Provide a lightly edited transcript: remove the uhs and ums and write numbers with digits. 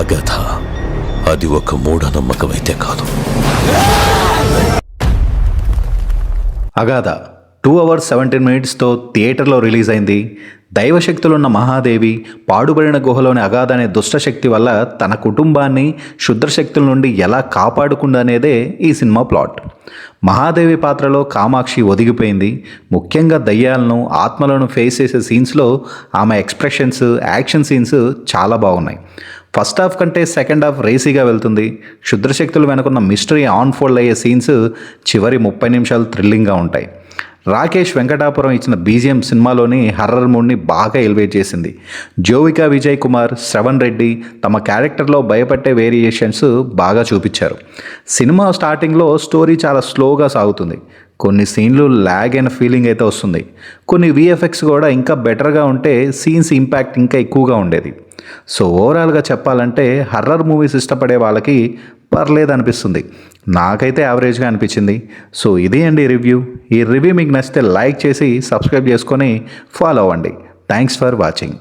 Agatha అది ఒక మూఢనమ్మకమైతే కాదు. అగాథ 2 hours 17 minutesతో థియేటర్లో రిలీజ్ అయింది. దైవశక్తులున్న మహాదేవి పాడుబడిన గుహలోని అగాథ అనే దుష్టశక్తి వల్ల తన కుటుంబాన్ని శుద్రశక్తుల నుండి ఎలా కాపాడుకుందనేదే ఈ సినిమా ప్లాట్. మహాదేవి పాత్రలో కామాక్షి ఒదిగిపోయింది. ముఖ్యంగా దయ్యాలను ఆత్మలను ఫేస్ చేసే సీన్స్లో ఆమె ఎక్స్ప్రెషన్స్, యాక్షన్ సీన్స్ చాలా బాగున్నాయి. ఫస్ట్ హాఫ్ కంటే సెకండ్ హాఫ్ రేసీగా వెళ్తుంది. క్షుద్రశక్తులు వెనుకున్న మిస్టరీ ఆన్ఫోల్డ్ అయ్యే సీన్స్ చివరి 30 నిమిషాలు థ్రిల్లింగ్గా ఉంటాయి. రాకేష్ వెంకటాపురం ఇచ్చిన బీజిఎం సినిమాలోని హర్రర్ మూడ్ని బాగా ఎలివేట్ చేసింది. జోవికా విజయ్ కుమార్, శ్రవణ్ రెడ్డి తమ క్యారెక్టర్లో భయపట్టే వేరియేషన్స్ బాగా చూపించారు. సినిమా స్టార్టింగ్లో స్టోరీ చాలా స్లోగా సాగుతుంది. కొన్ని సీన్లు ల్యాగ్ అయిన ఫీలింగ్ అయితే వస్తుంది. కొన్ని విఎఫ్ఎక్స్ కూడా ఇంకా బెటర్గా ఉంటే సీన్స్ ఇంపాక్ట్ ఇంకా ఎక్కువగా ఉండేది. సో ఓవరాల్గా చెప్పాలంటే హర్రర్ మూవీస్ ఇష్టపడే వాళ్ళకి పర్లేదు అనిపిస్తుంది. నాకైతే యావరేజ్గా అనిపించింది. సో ఇది అండి రివ్యూ. ఈ రివ్యూ మీకు నచ్చితే లైక్ చేసి సబ్స్క్రైబ్ చేసుకొని ఫాలో అవ్వండి. Thanks for watching.